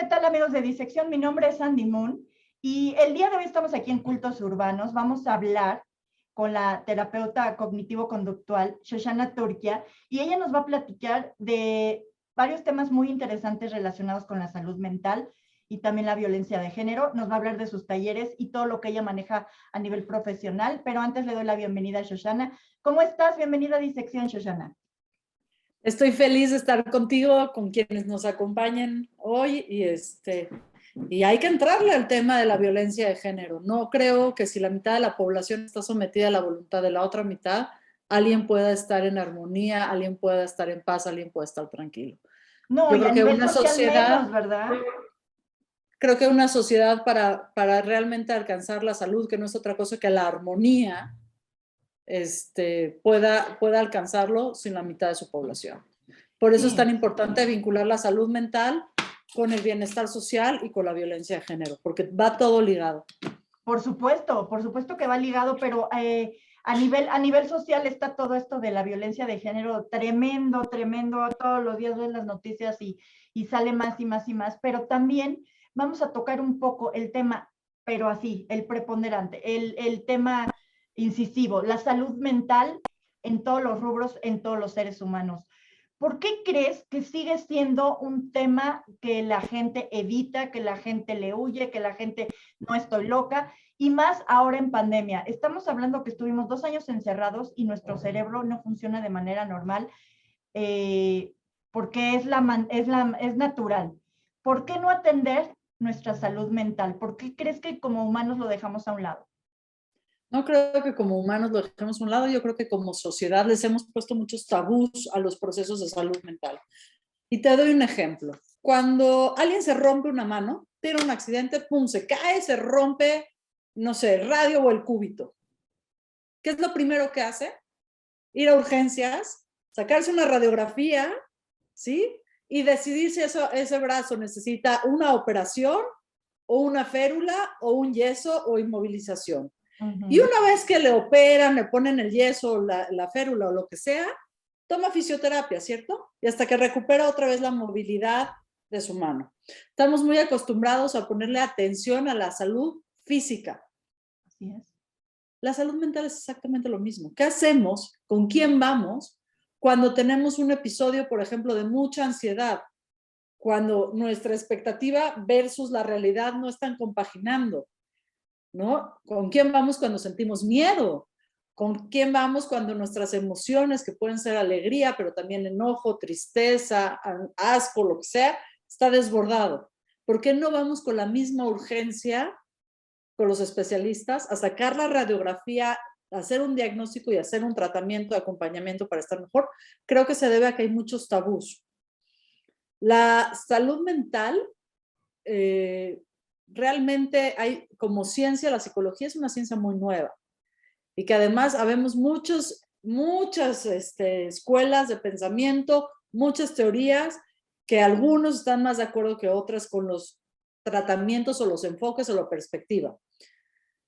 ¿qué tal amigos de Disección? Mi nombre es Andy Moon y el día de hoy estamos aquí en Cultos Urbanos. Vamos a hablar con la terapeuta cognitivo-conductual Shoshana Turkia y ella nos va a platicar de varios temas muy interesantes relacionados con la salud mental y también la violencia de género. Nos va a hablar de sus talleres y todo lo que ella maneja a nivel profesional, pero antes le doy la bienvenida a Shoshana. ¿Cómo estás? Bienvenida a Disección, Shoshana. Estoy feliz de estar contigo, con quienes nos acompañan hoy y hay que entrarle al tema de la violencia de género. No creo que si la mitad de la población está sometida a la voluntad de la otra mitad, alguien pueda estar en armonía, alguien pueda estar en paz, alguien pueda estar tranquilo. No, Yo y creo a que nivel una social sociedad, menos, ¿verdad? creo que una sociedad para realmente alcanzar la salud, que no es otra cosa que la armonía, pueda alcanzarlo sin la mitad de su población. Por eso es tan importante vincular la salud mental con el bienestar social y con la violencia de género, porque va todo ligado. Por supuesto que va ligado, pero a nivel social está todo esto de la violencia de género tremendo, todos los días ves las noticias y sale más y más y más, pero también vamos a tocar un poco el tema, pero así, el preponderante, el tema incisivo, la salud mental en todos los rubros, en todos los seres humanos. ¿Por qué crees que sigue siendo un tema que la gente evita, que la gente le huye, que la gente no estoy loca? Y más ahora en pandemia. Estamos hablando que estuvimos 2 años encerrados y nuestro cerebro no funciona de manera normal porque es natural. ¿Por qué no atender nuestra salud mental? ¿Por qué crees que como humanos lo dejamos a un lado? No creo que como humanos lo dejemos a un lado, yo creo que como sociedad les hemos puesto muchos tabús a los procesos de salud mental. Y te doy un ejemplo. Cuando alguien se rompe una mano, tiene un accidente, pum, se cae, se rompe, no sé, el radio o el cúbito. ¿Qué es lo primero que hace? Ir a urgencias, sacarse una radiografía, ¿sí? Y decidir si ese brazo necesita una operación o una férula o un yeso o inmovilización. Y una vez que le operan, le ponen el yeso, la férula o lo que sea, toma fisioterapia, ¿cierto? Y hasta que recupera otra vez la movilidad de su mano. Estamos muy acostumbrados a ponerle atención a la salud física. Así es. La salud mental es exactamente lo mismo. ¿Qué hacemos? ¿Con quién vamos? Cuando tenemos un episodio, por ejemplo, de mucha ansiedad, cuando nuestra expectativa versus la realidad no están compaginando, ¿no? ¿Con quién vamos cuando sentimos miedo? ¿Con quién vamos cuando nuestras emociones, que pueden ser alegría, pero también enojo, tristeza, asco, lo que sea, está desbordado? ¿Por qué no vamos con la misma urgencia con los especialistas a sacar la radiografía, a hacer un diagnóstico y hacer un tratamiento de acompañamiento para estar mejor? Creo que se debe a que hay muchos tabús. La salud mental, realmente hay, como ciencia, la psicología es una ciencia muy nueva y que además habemos muchas escuelas de pensamiento, muchas teorías, que algunos están más de acuerdo que otras con los tratamientos o los enfoques o la perspectiva.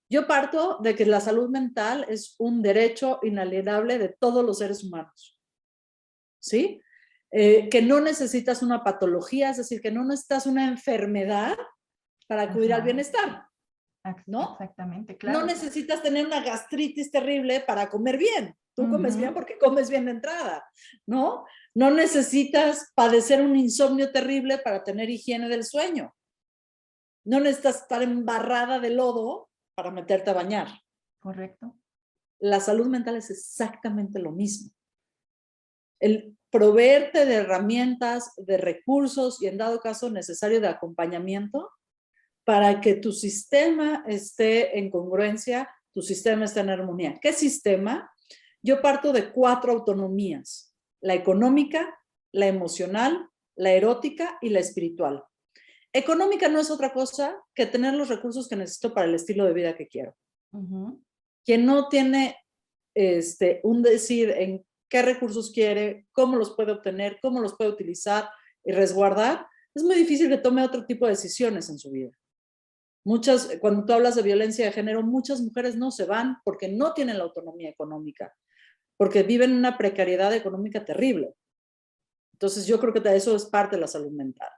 Yo parto de que la salud mental es un derecho inalienable de todos los seres humanos, ¿sí? Que no necesitas una patología, es decir, que no necesitas una enfermedad para acudir al bienestar, ¿no? Exactamente, claro. No necesitas tener una gastritis terrible para comer bien. Tú comes bien porque comes bien de entrada, ¿no? No necesitas padecer un insomnio terrible para tener higiene del sueño. No necesitas estar embarrada de lodo para meterte a bañar. Correcto. La salud mental es exactamente lo mismo. El proveerte de herramientas, de recursos y en dado caso necesario de acompañamiento para que tu sistema esté en congruencia, tu sistema esté en armonía. ¿Qué sistema? Yo parto de 4 autonomías: la económica, la emocional, la erótica y la espiritual. Económica no es otra cosa que tener los recursos que necesito para el estilo de vida que quiero. Quien no tiene un decir en qué recursos quiere, cómo los puede obtener, cómo los puede utilizar y resguardar, es muy difícil que tome otro tipo de decisiones en su vida. Cuando tú hablas de violencia de género, muchas mujeres no se van porque no tienen la autonomía económica, porque viven una precariedad económica terrible. Entonces yo creo que eso es parte de la salud mental.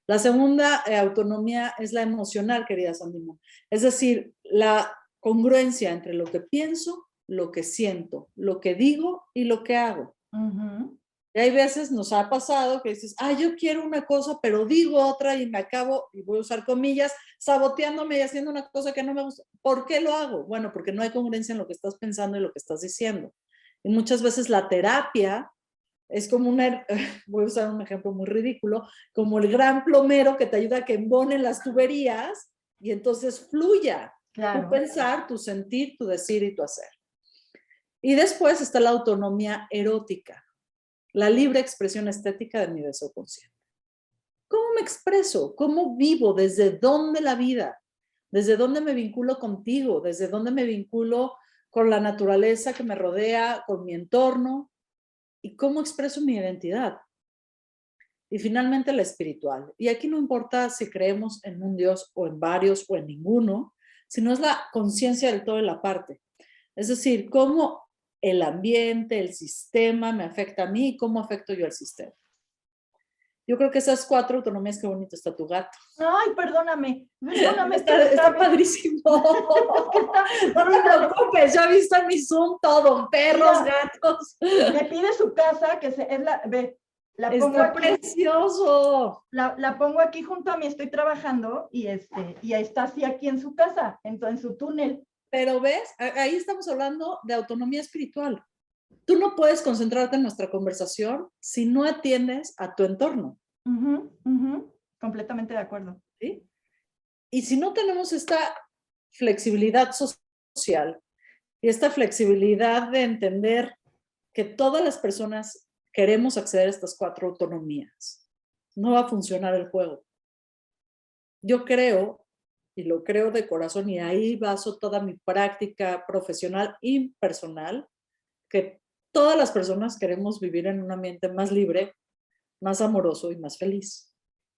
La segunda autonomía es la emocional, querida Sandy Moon. Es decir, la congruencia entre lo que pienso, lo que siento, lo que digo y lo que hago. Y hay veces nos ha pasado que dices, yo quiero una cosa, pero digo otra y me acabo, y voy a usar comillas, saboteándome y haciendo una cosa que no me gusta. ¿Por qué lo hago? Bueno, porque no hay congruencia en lo que estás pensando y lo que estás diciendo. Y muchas veces la terapia es como voy a usar un ejemplo muy ridículo, como el gran plomero que te ayuda a que embonen las tuberías y entonces fluya tu pensar, tu sentir, tu decir y tu hacer. Y después está la autonomía erótica, la libre expresión estética de mi deseo consciente. ¿Cómo me expreso? ¿Cómo vivo? ¿Desde dónde la vida? ¿Desde dónde me vinculo contigo? ¿Desde dónde me vinculo con la naturaleza que me rodea, con mi entorno? ¿Y cómo expreso mi identidad? Y finalmente la espiritual. Y aquí no importa si creemos en un Dios o en varios o en ninguno, sino es la conciencia del todo y la parte. Es decir, cómo el ambiente, el sistema me afecta a mí y cómo afecto yo al sistema. Yo creo que esas 4 autonomías, qué bonito está tu gato. Ay, perdóname. Está padrísimo. No te preocupes, ya viste en mi Zoom todo, perros, gatos. Me pide su casa, que es la, ve, la pongo está aquí. Precioso. La pongo aquí junto a mí, estoy trabajando y está así aquí en su casa, en su túnel. Pero ves, ahí estamos hablando de autonomía espiritual. Tú no puedes concentrarte en nuestra conversación si no atiendes a tu entorno. Completamente de acuerdo. ¿Sí? Y si no tenemos esta flexibilidad social y esta flexibilidad de entender que todas las personas queremos acceder a estas 4 autonomías, no va a funcionar el juego. Yo creo, y lo creo de corazón, y ahí baso toda mi práctica profesional y personal, que todas las personas queremos vivir en un ambiente más libre, más amoroso y más feliz.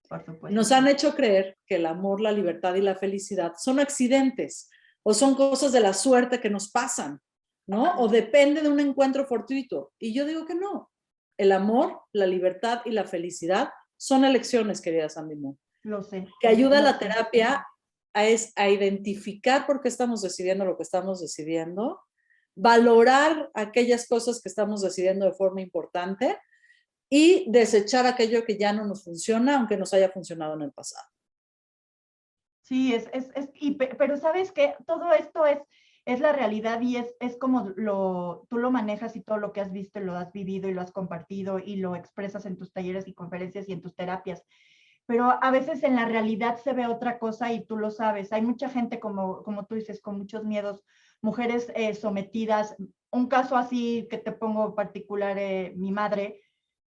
Por supuesto. Nos han hecho creer que el amor, la libertad y la felicidad son accidentes o son cosas de la suerte que nos pasan, ¿no? O depende de un encuentro fortuito. Y yo digo que no. El amor, la libertad y la felicidad son elecciones, querida Sandy Moon. Lo sé. Que ayuda a la terapia a identificar por qué estamos decidiendo lo que estamos decidiendo, valorar aquellas cosas que estamos decidiendo de forma importante y desechar aquello que ya no nos funciona, aunque nos haya funcionado en el pasado. Sí, pero sabes que todo esto es la realidad y es como tú lo manejas y todo lo que has visto, lo has vivido y lo has compartido y lo expresas en tus talleres y conferencias y en tus terapias. Pero a veces en la realidad se ve otra cosa y tú lo sabes. Hay mucha gente, como tú dices, con muchos miedos, mujeres sometidas. Un caso así que te pongo particular, mi madre,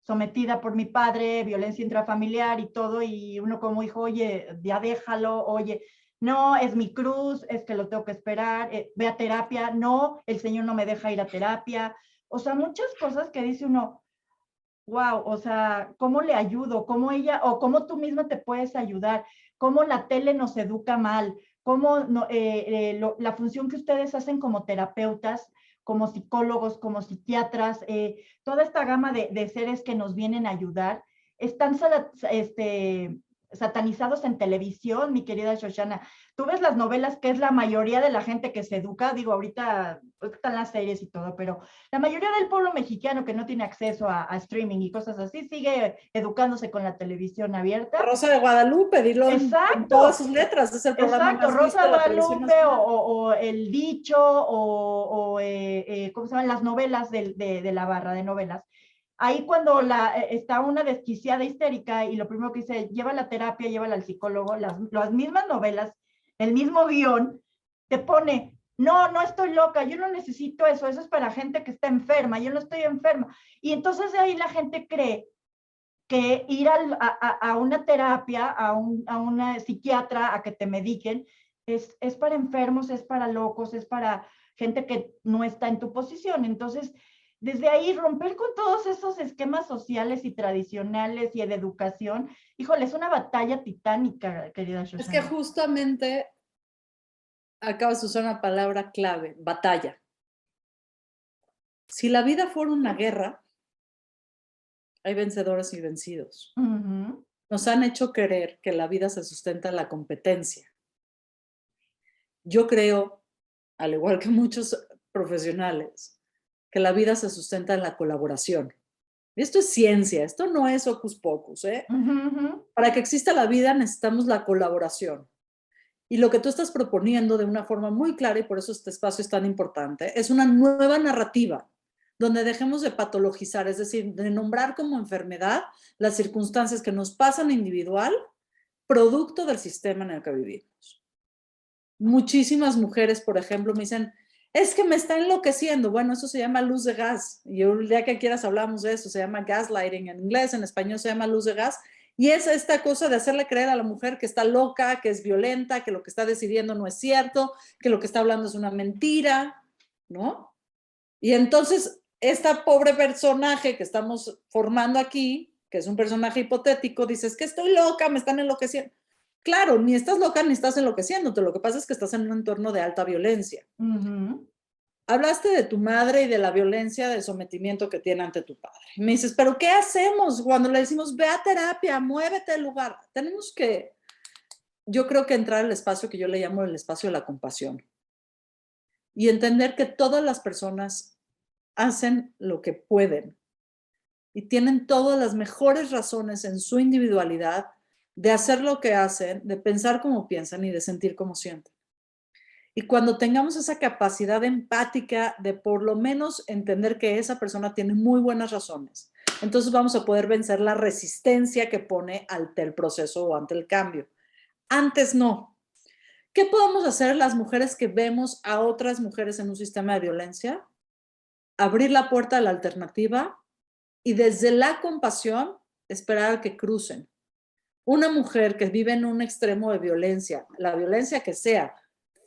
sometida por mi padre, violencia intrafamiliar y todo, y uno como hijo, oye, ya déjalo, oye, no, es mi cruz, es que lo tengo que esperar, ve a terapia, no, el Señor no me deja ir a terapia. O sea, muchas cosas que dice uno, wow, o sea, ¿cómo le ayudo? ¿Cómo ella, o cómo tú misma te puedes ayudar? ¿Cómo la tele nos educa mal? ¿Cómo la función que ustedes hacen como terapeutas, como psicólogos, como psiquiatras, toda esta gama de seres que nos vienen a ayudar, están satanizados en televisión, mi querida Shoshana? Tú ves las novelas, que es la mayoría de la gente que se educa, digo, ahorita están las series y todo, pero la mayoría del pueblo mexicano que no tiene acceso a streaming y cosas así, sigue educándose con la televisión abierta. Rosa de Guadalupe, dilo en todas sus letras, es el programa más visto Rosa de la televisión Guadalupe nacional. o El Dicho ¿cómo se llaman? Las novelas de la barra de novelas. Ahí cuando está una desquiciada histérica y lo primero que dice, lleva la terapia, llévala al psicólogo, las mismas novelas, el mismo guión, te pone, no estoy loca, yo no necesito eso es para gente que está enferma, yo no estoy enferma. Y entonces de ahí la gente cree que ir a una terapia, a una psiquiatra, a que te mediquen, es para enfermos, es para locos, es para gente que no está en tu posición. Entonces, desde ahí romper con todos esos esquemas sociales y tradicionales y de educación, híjole, es una batalla titánica, querida Shoshana. Es que justamente acabas de usar una palabra clave, batalla. Si la vida fuera una guerra, hay vencedores y vencidos. No nos han hecho creer que la vida se sustenta en la competencia. Yo creo, al igual que muchos profesionales, que la vida se sustenta en la colaboración. Esto es ciencia, esto no es hocus pocus, ¿eh? Para que exista la vida necesitamos la colaboración. Y lo que tú estás proponiendo de una forma muy clara, y por eso este espacio es tan importante, es una nueva narrativa donde dejemos de patologizar, es decir, de nombrar como enfermedad las circunstancias que nos pasan individual, producto del sistema en el que vivimos. Muchísimas mujeres, por ejemplo, me dicen, es que me está enloqueciendo. Bueno, eso se llama luz de gas. Y el día que quieras hablamos de eso, se llama gaslighting en inglés, en español se llama luz de gas. Y es esta cosa de hacerle creer a la mujer que está loca, que es violenta, que lo que está decidiendo no es cierto, que lo que está hablando es una mentira, ¿no? Y entonces, esta pobre personaje que estamos formando aquí, que es un personaje hipotético, dices que estoy loca, me están enloqueciendo. Claro, ni estás loca ni estás enloqueciéndote, lo que pasa es que estás en un entorno de alta violencia. Hablaste de tu madre y de la violencia de sometimiento que tiene ante tu padre. Y me dices, ¿pero qué hacemos cuando le decimos, ve a terapia, muévete del lugar? Tenemos que, yo creo que entrar al espacio que yo le llamo el espacio de la compasión. Y entender que todas las personas hacen lo que pueden y tienen todas las mejores razones en su individualidad de hacer lo que hacen, de pensar como piensan y de sentir como sienten. Y cuando tengamos esa capacidad empática de por lo menos entender que esa persona tiene muy buenas razones, entonces vamos a poder vencer la resistencia que pone ante el proceso o ante el cambio. Antes no. ¿Qué podemos hacer las mujeres que vemos a otras mujeres en un sistema de violencia? Abrir la puerta a la alternativa y desde la compasión esperar a que crucen. Una mujer que vive en un extremo de violencia, la violencia que sea,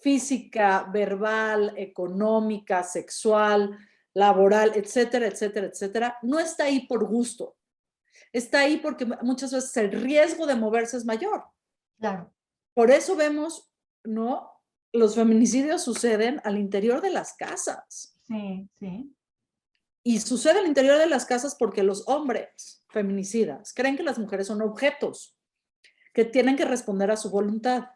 física, verbal, económica, sexual, laboral, etcétera, etcétera, etcétera, no está ahí por gusto. Está ahí porque muchas veces el riesgo de moverse es mayor. Claro. Por eso vemos, ¿no? Los feminicidios suceden al interior de las casas. Sí, sí. Y sucede al interior de las casas porque los hombres feminicidas creen que las mujeres son objetos que tienen que responder a su voluntad.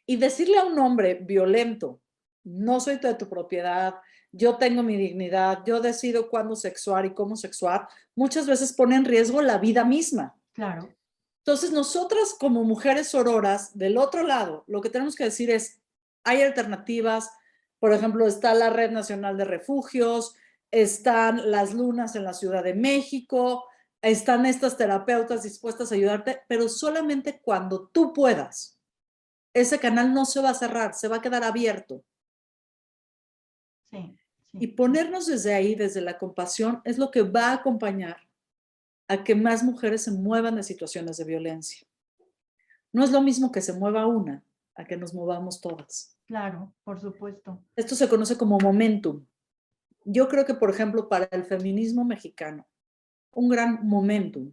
Y decirle a un hombre violento, no soy de tu propiedad, yo tengo mi dignidad, yo decido cuándo sexuar y cómo sexuar, muchas veces pone en riesgo la vida misma. Claro. Entonces, nosotras como mujeres sororas, del otro lado, lo que tenemos que decir es, hay alternativas, por ejemplo, está la Red Nacional de Refugios, están las lunas en la Ciudad de México, están estas terapeutas dispuestas a ayudarte, pero solamente cuando tú puedas. Ese canal no se va a cerrar, se va a quedar abierto. Sí, sí. Y ponernos desde ahí, desde la compasión, es lo que va a acompañar a que más mujeres se muevan de situaciones de violencia. No es lo mismo que se mueva una, a que nos movamos todas. Claro, por supuesto. Esto se conoce como momentum. Yo creo que, por ejemplo, para el feminismo mexicano, un gran momentum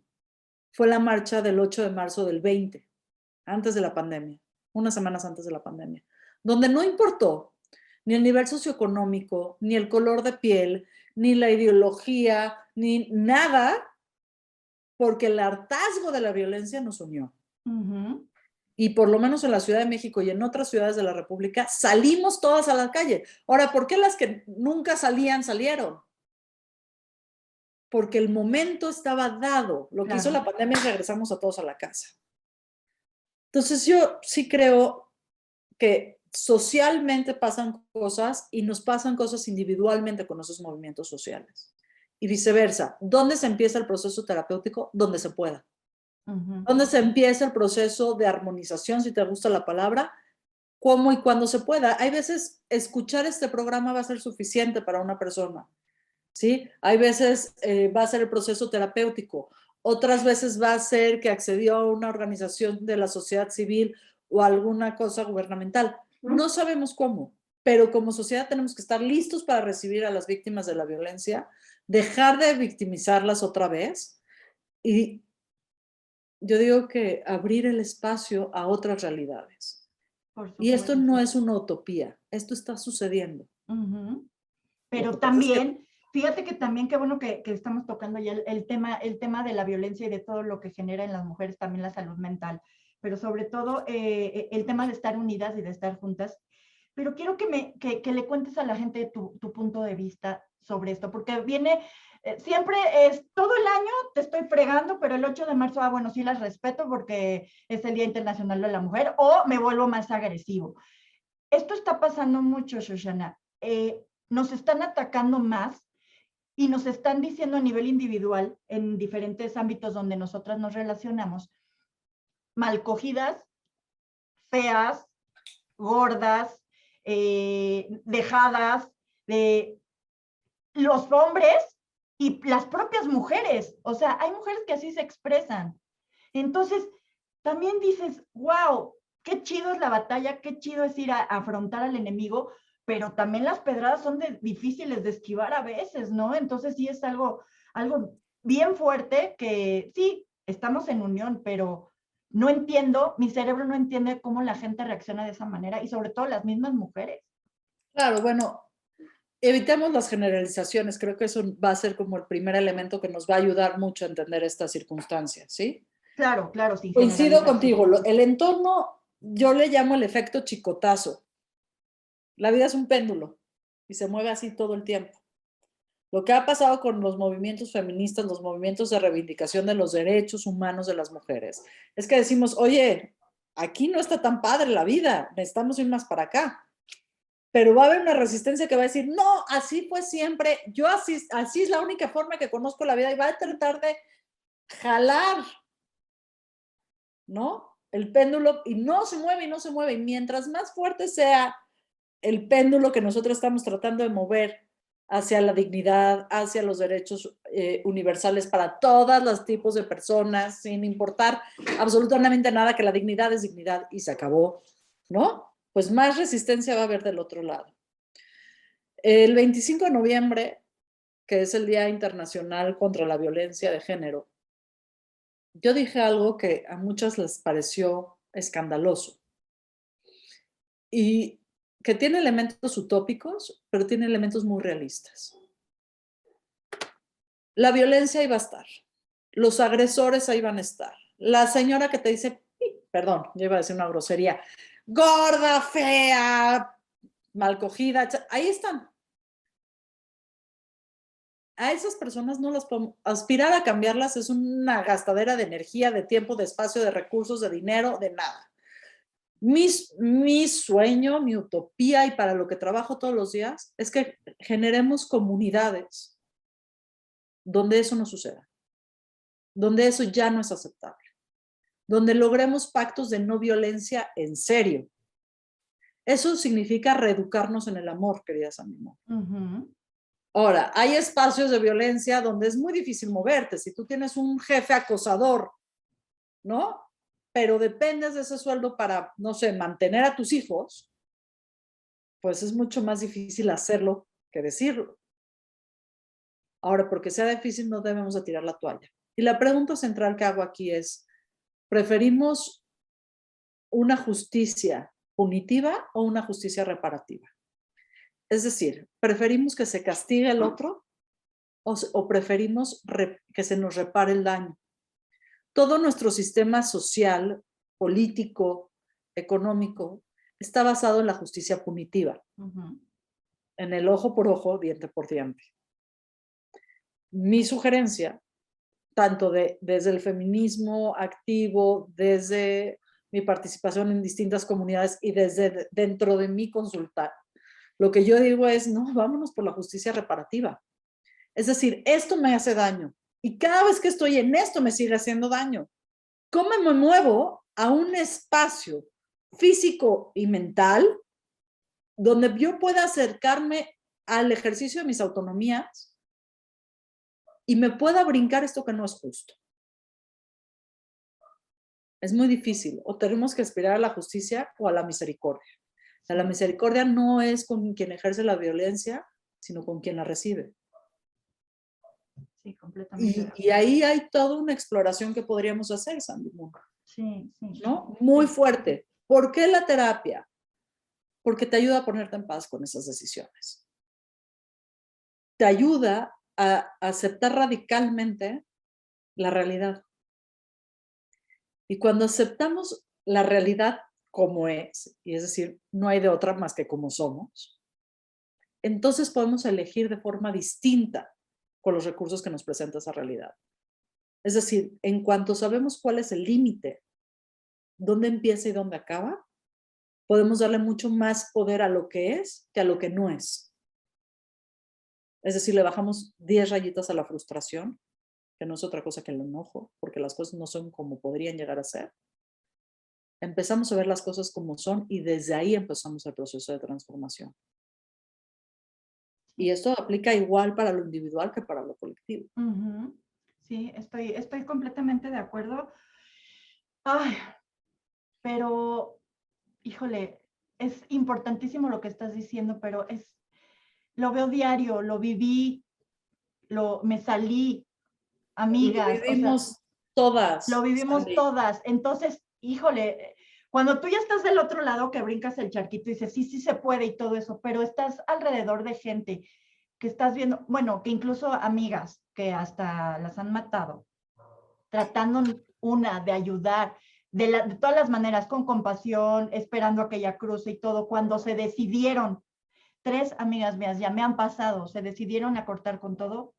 fue la marcha del 8 de marzo del 20, antes de la pandemia, unas semanas antes de la pandemia, donde no importó ni el nivel socioeconómico, ni el color de piel, ni la ideología, ni nada, porque el hartazgo de la violencia nos unió. Y por lo menos en la Ciudad de México y en otras ciudades de la República, salimos todas a la calle. Ahora, ¿por qué las que nunca salían, salieron? Porque el momento estaba dado. Lo que hizo la pandemia es regresamos a todos a la casa. Entonces yo sí creo que socialmente pasan cosas y nos pasan cosas individualmente con esos movimientos sociales. Y viceversa. ¿Dónde se empieza el proceso terapéutico? Donde se pueda. ¿Dónde se empieza el proceso de armonización, si te gusta la palabra? ¿Cómo y cuándo se pueda? Hay veces escuchar este programa va a ser suficiente para una persona, ¿sí? Hay veces va a ser el proceso terapéutico. Otras veces va a ser que accedió a una organización de la sociedad civil o alguna cosa gubernamental. No sabemos cómo, pero como sociedad tenemos que estar listos para recibir a las víctimas de la violencia, dejar de victimizarlas otra vez y yo digo que abrir el espacio a otras realidades. Y esto no es una utopía, esto está sucediendo. Pero también Fíjate que también qué bueno que estamos tocando ya el tema de la violencia y de todo lo que genera en las mujeres, también la salud mental, pero sobre todo el tema de estar unidas y de estar juntas. Pero quiero que le cuentes a la gente tu punto de vista sobre esto, porque viene, siempre es, todo el año te estoy fregando, pero el 8 de marzo, bueno, sí las respeto porque es el Día Internacional de la Mujer, o me vuelvo más agresivo. Esto está pasando mucho, Shoshana. Nos están atacando más y nos están diciendo a nivel individual, en diferentes ámbitos donde nosotras nos relacionamos, mal cogidas, feas, gordas, dejadas, de los hombres y las propias mujeres. O sea, hay mujeres que así se expresan. Entonces, también dices, wow, qué chido es la batalla, qué chido es ir a afrontar al enemigo, pero también las pedradas son difíciles de esquivar a veces, ¿no? Entonces sí es algo bien fuerte que sí, estamos en unión, pero no entiendo, mi cerebro no entiende cómo la gente reacciona de esa manera y sobre todo las mismas mujeres. Claro, bueno, evitemos las generalizaciones. Creo que eso va a ser como el primer elemento que nos va a ayudar mucho a entender estas circunstancias, ¿sí? Claro, claro, sin Coincido generalizar, sí. contigo. El entorno, yo le llamo el efecto chicotazo. La vida es un péndulo y se mueve así todo el tiempo. Lo que ha pasado con los movimientos feministas, los movimientos de reivindicación de los derechos humanos de las mujeres, es que decimos, oye, aquí no está tan padre la vida, necesitamos ir más para acá. Pero va a haber una resistencia que va a decir, no, así fue siempre, yo así es la única forma que conozco la vida, y va a tratar de jalar, ¿no? El péndulo, y no se mueve y no se mueve. Y mientras más fuerte sea el péndulo que nosotros estamos tratando de mover hacia la dignidad, hacia los derechos universales para todos los tipos de personas, sin importar absolutamente nada, que la dignidad es dignidad y se acabó, ¿no? Pues más resistencia va a haber del otro lado. El 25 de noviembre, que es el Día Internacional contra la Violencia de Género, yo dije algo que a muchas les pareció escandaloso y que tiene elementos utópicos, pero tiene elementos muy realistas. La violencia iba a estar, los agresores ahí van a estar, la señora que te dice, perdón, yo iba a decir una grosería, gorda, fea, mal cogida, ahí están. A esas personas no las podemos, aspirar a cambiarlas es una gastadera de energía, de tiempo, de espacio, de recursos, de dinero, de nada. Mi sueño, mi utopía y para lo que trabajo todos los días es que generemos comunidades donde eso no suceda, donde eso ya no es aceptable, donde logremos pactos de no violencia en serio. Eso significa reeducarnos en el amor, queridas amigas. Ahora, hay espacios de violencia donde es muy difícil moverte. Si tú tienes un jefe acosador, ¿no? Pero dependes de ese sueldo para, no sé, mantener a tus hijos, pues es mucho más difícil hacerlo que decirlo. Ahora, porque sea difícil, no debemos de tirar la toalla. Y la pregunta central que hago aquí es, ¿preferimos una justicia punitiva o una justicia reparativa? Es decir, ¿preferimos que se castigue al otro o preferimos que se nos repare el daño? Todo nuestro sistema social, político, económico, está basado en la justicia punitiva, en el ojo por ojo, diente por diente. Mi sugerencia, tanto desde el feminismo activo, desde mi participación en distintas comunidades y desde dentro de mi consulta, lo que yo digo es, no, vámonos por la justicia reparativa. Es decir, esto me hace daño y cada vez que estoy en esto me sigue haciendo daño. ¿Cómo me muevo a un espacio físico y mental donde yo pueda acercarme al ejercicio de mis autonomías y me pueda brincar esto que no es justo? Es muy difícil. O tenemos que aspirar a la justicia o a la misericordia. O sea, la misericordia no es con quien ejerce la violencia, sino con quien la recibe. Sí, completamente. Y ahí hay toda una exploración que podríamos hacer, Sandy Moon. Sí, sí. ¿No? Muy sí. fuerte. ¿Por qué la terapia? Porque te ayuda a ponerte en paz con esas decisiones. te ayuda a aceptar radicalmente la realidad. Y cuando aceptamos la realidad como es, y es decir, no hay de otra más que como somos, entonces podemos elegir de forma distinta con los recursos que nos presenta esa realidad. Es decir, en cuanto sabemos cuál es el límite, dónde empieza y dónde acaba, podemos darle mucho más poder a lo que es que a lo que no es. Es decir, le bajamos 10 rayitas a la frustración, que no es otra cosa que el enojo, porque las cosas no son como podrían llegar a ser. Empezamos a ver las cosas como son y desde ahí empezamos el proceso de transformación. Y esto aplica igual para lo individual que para lo colectivo. Ujú. Sí, estoy completamente de acuerdo. Ay, pero, híjole, es importantísimo lo que estás diciendo, pero lo veo diario, lo viví, me salí, Lo amigas, o sea, vivimos todas, lo vivimos Sandy. todas. Entonces, híjole, cuando tú ya estás del otro lado, que brincas el charquito y dices, sí, sí se puede y todo eso, pero estás alrededor de gente que estás viendo, bueno, que incluso amigas que hasta las han matado, tratando una de ayudar de todas las maneras, con compasión, esperando a que ella cruce y todo, cuando se decidieron, 3 amigas mías ya me han pasado, se decidieron a cortar con todo,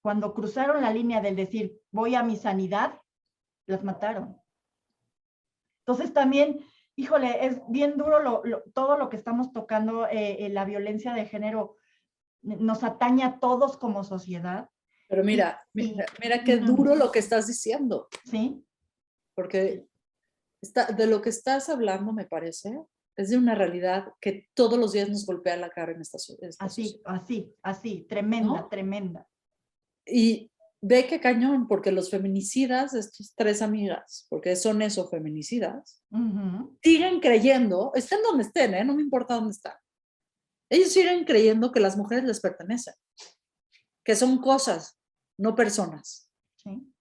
cuando cruzaron la línea del decir, voy a mi sanidad, las mataron. Entonces también, híjole, es bien duro todo lo que estamos tocando, la violencia de género nos atañe a todos como sociedad. Pero mira qué duro lo que estás diciendo. Sí. Porque de lo que estás hablando, me parece, es de una realidad que todos los días nos golpea la cara en esta sociedad. Así, tremenda, ¿No? tremenda. Y ve qué cañón, porque los feminicidas, estas 3 amigas, porque son eso, feminicidas, siguen creyendo, estén donde estén, no me importa dónde están. Ellos siguen creyendo que las mujeres les pertenecen, que son cosas, no personas. Sí.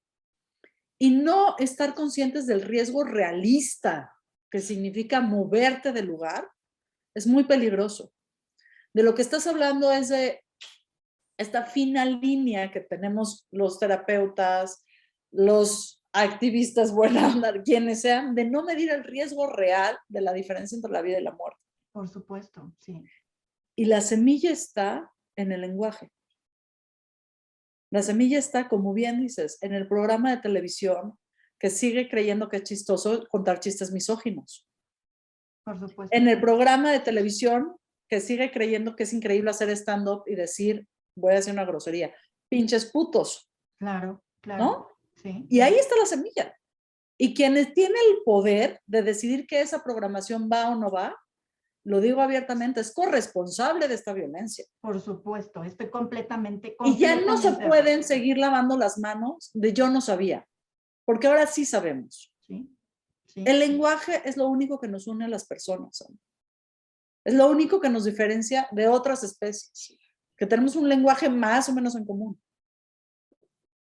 Y no estar conscientes del riesgo realista, que significa moverte del lugar, es muy peligroso. De lo que estás hablando es de esta fina línea que tenemos los terapeutas, los activistas buena onda, quienes sean, de no medir el riesgo real de la diferencia entre la vida y la muerte. Por supuesto, sí. Y la semilla está en el lenguaje. La semilla está, como bien dices, en el programa de televisión que sigue creyendo que es chistoso contar chistes misóginos. Por supuesto. En el programa de televisión que sigue creyendo que es increíble hacer stand-up y decir, voy a hacer una grosería, pinches putos. Claro, claro. ¿No? Sí. Y ahí está la semilla. Y quienes tienen el poder de decidir que esa programación va o no va, lo digo abiertamente, es corresponsable de esta violencia. Por supuesto, estoy completamente. Y ya no se pueden seguir lavando las manos de yo no sabía, porque ahora sí sabemos. Sí, sí. El lenguaje es lo único que nos une a las personas. Es lo único que nos diferencia de otras especies, que tenemos un lenguaje más o menos en común.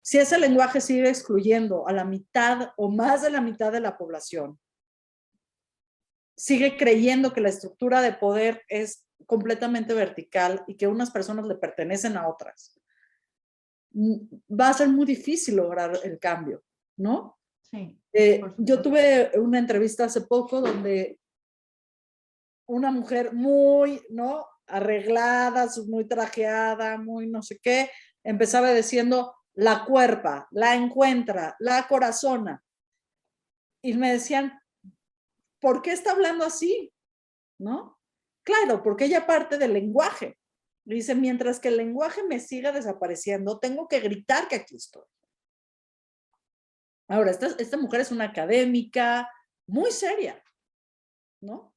Si ese lenguaje sigue excluyendo a la mitad o más de la mitad de la población, sigue creyendo que la estructura de poder es completamente vertical y que unas personas le pertenecen a otras, va a ser muy difícil lograr el cambio, ¿no? Sí. Yo tuve una entrevista hace poco donde una mujer muy, ¿no? Arreglada, muy trajeada, muy no sé qué, empezaba diciendo la cuerpa, la encuentra, la corazona. Y me decían, ¿por qué está hablando así? ¿No? Claro, porque ella parte del lenguaje. Dice, mientras que el lenguaje me siga desapareciendo, tengo que gritar que aquí estoy. Ahora, esta mujer es una académica muy seria, ¿no?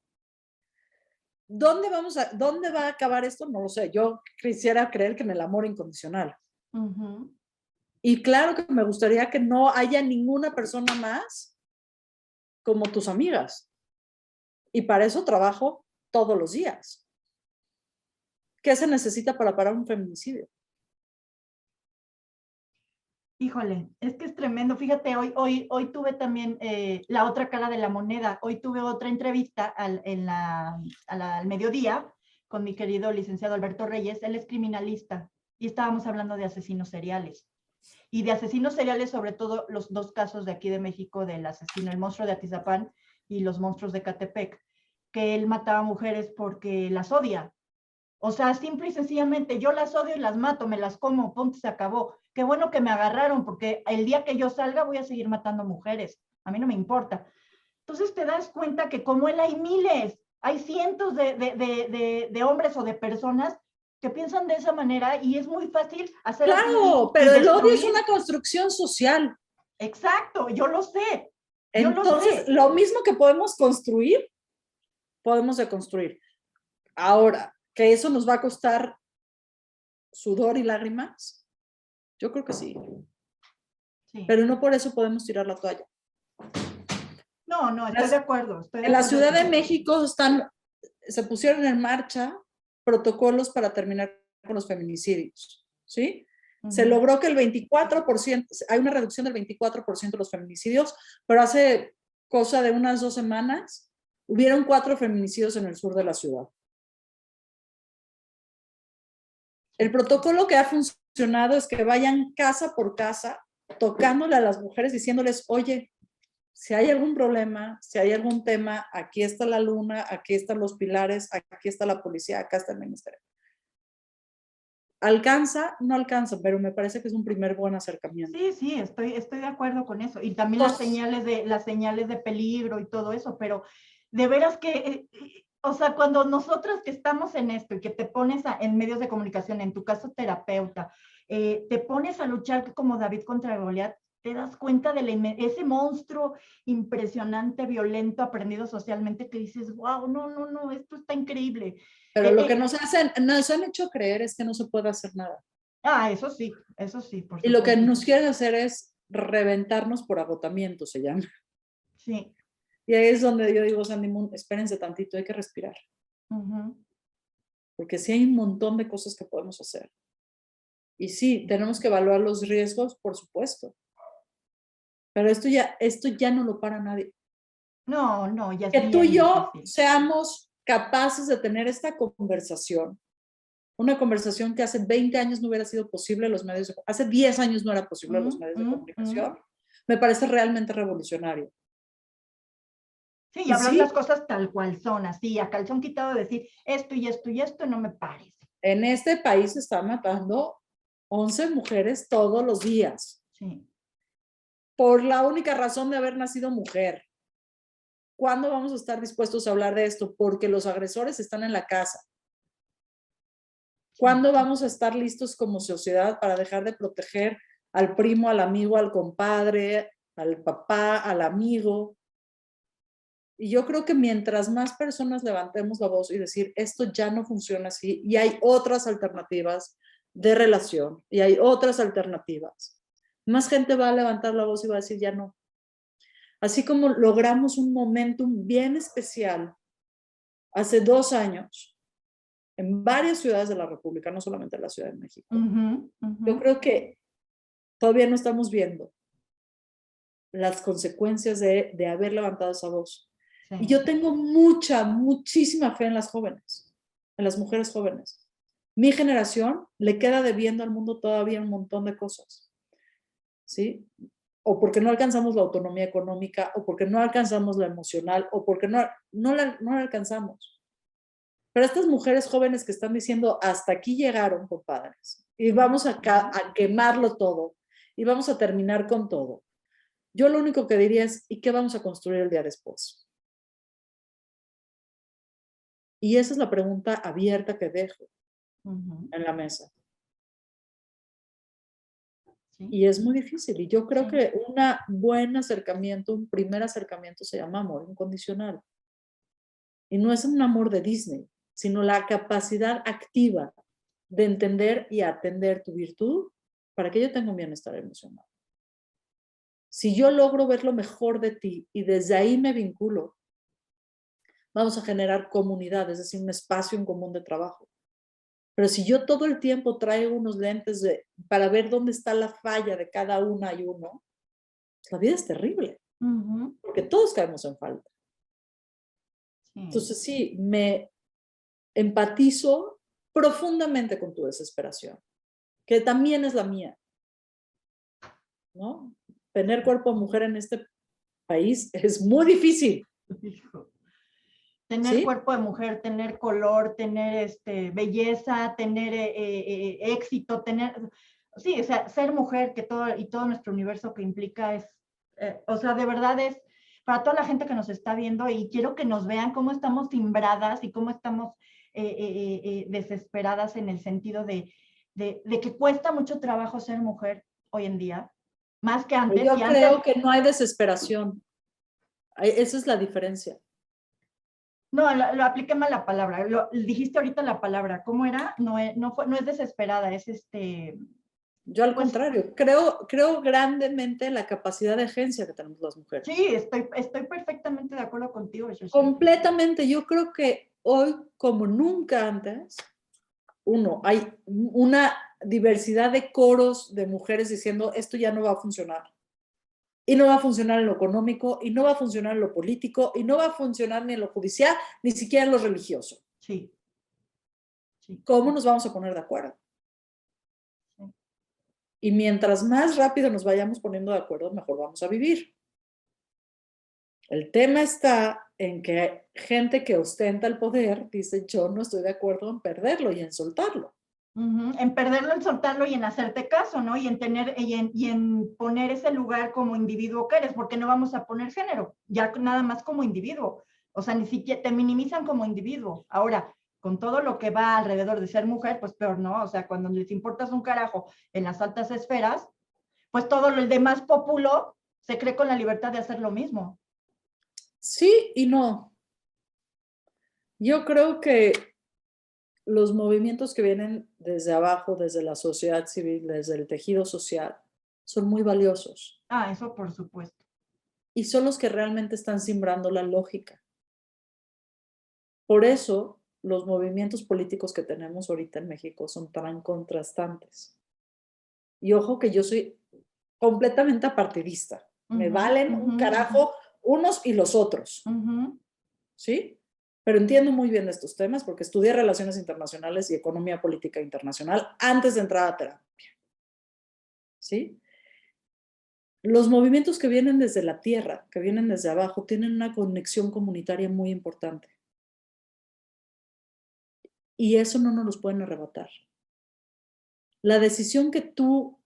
¿Dónde va a acabar esto? No lo sé. Yo quisiera creer que en el amor incondicional. Y claro que me gustaría que no haya ninguna persona más como tus amigas. Y para eso trabajo todos los días. ¿Qué se necesita para parar un feminicidio? Híjole, es que es tremendo. Fíjate, hoy tuve también la otra cara de la moneda. Hoy tuve otra entrevista al mediodía con mi querido licenciado Alberto Reyes. Él es criminalista y estábamos hablando de asesinos seriales. Y de asesinos seriales, sobre todo los dos casos de aquí de México, del asesino, el monstruo de Atizapán y los monstruos de Catepec, que él mataba mujeres porque las odia. O sea, simple y sencillamente, yo las odio y las mato, me las como, punto, se acabó. Qué bueno que me agarraron, porque el día que yo salga voy a seguir matando mujeres. A mí no me importa. Entonces te das cuenta que como él hay miles, hay cientos de hombres o de personas que piensan de esa manera y es muy fácil hacer así Claro, y pero el odio es destruir. una construcción social. Exacto, yo lo sé. Yo lo Entonces, sé. lo mismo que podemos construir, podemos deconstruir. Ahora, que eso nos va a costar sudor y lágrimas, yo creo que sí. Sí. Pero no por eso podemos tirar la toalla. No, no, estoy de acuerdo. Estoy de En la acuerdo Ciudad de contigo. México se pusieron en marcha protocolos para terminar con los feminicidios, ¿sí? Se logró que el 24%, hay una reducción del 24% de los feminicidios, pero hace cosa de unas 2 semanas hubieron 4 feminicidios en el sur de la ciudad. El protocolo que ha funcionado es que vayan casa por casa, tocándole a las mujeres, diciéndoles, oye, si hay algún problema, si hay algún tema, aquí está la luna, aquí están los pilares, aquí está la policía, acá está el ministerio. ¿Alcanza? No alcanza, pero me parece que es un primer buen acercamiento. Sí, sí, estoy de acuerdo con eso. Y también las señales de peligro y todo eso, pero de veras que, o sea, cuando nosotras que estamos en esto y que te pones en medios de comunicación, en tu caso terapeuta, te pones a luchar como David contra Goliat, te das cuenta de ese monstruo impresionante, violento, aprendido socialmente, que dices, wow, no, no, no, esto está increíble. Pero lo que nos han hecho creer es que no se puede hacer nada. Eso sí, por supuesto. Y lo que nos quieren hacer es reventarnos por agotamiento, se llama. Sí. Y ahí es donde yo digo, Sandy Moon, espérense tantito, hay que respirar. Porque sí hay un montón de cosas que podemos hacer. Y sí, tenemos que evaluar los riesgos, por supuesto. Pero esto ya no lo para nadie. No, no, ya es Que tú y yo difícil. seamos capaces de tener esta conversación, una conversación que hace 20 años no hubiera sido posible los medios, hace 10 años no era posible los medios de comunicación, me parece realmente revolucionario. Sí, y hablar las cosas tal cual son, así, a calzón quitado de decir esto y esto y esto no me parece. En este país se están matando 11 mujeres todos los días. Sí. Por la única razón de haber nacido mujer. ¿Cuándo vamos a estar dispuestos a hablar de esto? Porque los agresores están en la casa. ¿Cuándo vamos a estar listos como sociedad para dejar de proteger al primo, al amigo, al compadre, al papá, al amigo? Y yo creo que mientras más personas levantemos la voz y decir, esto ya no funciona así y hay otras alternativas de relación y hay otras alternativas, más gente va a levantar la voz y va a decir, ya no. Así como logramos un momentum bien especial hace 2 años en varias ciudades de la República, no solamente en la Ciudad de México. Yo creo que todavía no estamos viendo las consecuencias de haber levantado esa voz. Sí. Y yo tengo muchísima fe en las jóvenes, en las mujeres jóvenes. Mi generación le queda debiendo al mundo todavía un montón de cosas, ¿sí? O porque no alcanzamos la autonomía económica, o porque no alcanzamos la emocional, o porque no la alcanzamos. Pero estas mujeres jóvenes que están diciendo, hasta aquí llegaron, compadres, y vamos a quemarlo todo, y vamos a terminar con todo. Yo lo único que diría es, ¿y qué vamos a construir el día después? Y esa es la pregunta abierta que dejo en la mesa. ¿Sí? Y es muy difícil. Y yo creo que un buen acercamiento, un primer acercamiento se llama amor incondicional. Y no es un amor de Disney, sino la capacidad activa de entender y atender tu virtud para que yo tenga un bienestar emocional. Si yo logro ver lo mejor de ti y desde ahí me vinculo, vamos a generar comunidad, es decir, un espacio en común de trabajo. Pero si yo todo el tiempo traigo unos lentes para ver dónde está la falla de cada una y uno, la vida es terrible, porque todos caemos en falta. Entonces sí, me empatizo profundamente con tu desesperación. que también es la mía, ¿no? Tener cuerpo de mujer en este país es muy difícil, Tener ¿sí? cuerpo de mujer, tener color, tener belleza, tener éxito, sí, o sea, ser mujer que todo nuestro universo que implica es, o sea, de verdad es para toda la gente que nos está viendo y quiero que nos vean cómo estamos timbradas y cómo estamos desesperadas en el sentido de que cuesta mucho trabajo ser mujer hoy en día, más que antes. Yo Y antes, creo que no hay desesperación. Esa es la diferencia. no, lo apliqué mal la palabra. Dijiste ahorita la palabra. ¿Cómo era? No es desesperada, es Yo al pues contrario, creo grandemente en la capacidad de agencia que tenemos las mujeres. sí, estoy perfectamente de acuerdo contigo, Shoshana. Completamente, yo creo que hoy como nunca antes, hay una diversidad de coros de mujeres diciendo esto ya no va a funcionar. Y no va a funcionar en lo económico, y no va a funcionar en lo político, y no va a funcionar ni en lo judicial, ni siquiera en lo religioso. Sí, sí, ¿Cómo nos vamos a poner de acuerdo? sí. Y mientras más rápido nos vayamos poniendo de acuerdo, mejor vamos a vivir. El tema está en que gente que ostenta el poder dice, yo no estoy de acuerdo en perderlo y en soltarlo. En perderlo, en soltarlo y en hacerte caso, ¿no? Y en poner ese lugar como individuo que eres, porque no vamos a poner género, ya nada más como individuo. O sea, ni siquiera te minimizan como individuo. Ahora, con todo lo que va alrededor de ser mujer, pues peor, ¿no? O sea, cuando les importas un carajo en las altas esferas, pues todo lo demás populo se cree con la libertad de hacer lo mismo. Sí y no. Yo creo que los movimientos que vienen desde abajo, desde la sociedad civil, desde el tejido social, son muy valiosos. Ah, eso por supuesto. Y son los que realmente están simbrando la lógica. Por eso, los movimientos políticos que tenemos ahorita en México son tan contrastantes. Y ojo que yo soy completamente apartidista. Me valen un carajo unos y los otros, ¿sí? Pero entiendo muy bien estos temas porque estudié Relaciones Internacionales y Economía Política Internacional antes de entrar a terapia, ¿sí? Los movimientos que vienen desde la tierra, que vienen desde abajo, tienen una conexión comunitaria muy importante. Y eso no nos los pueden arrebatar. La decisión que tú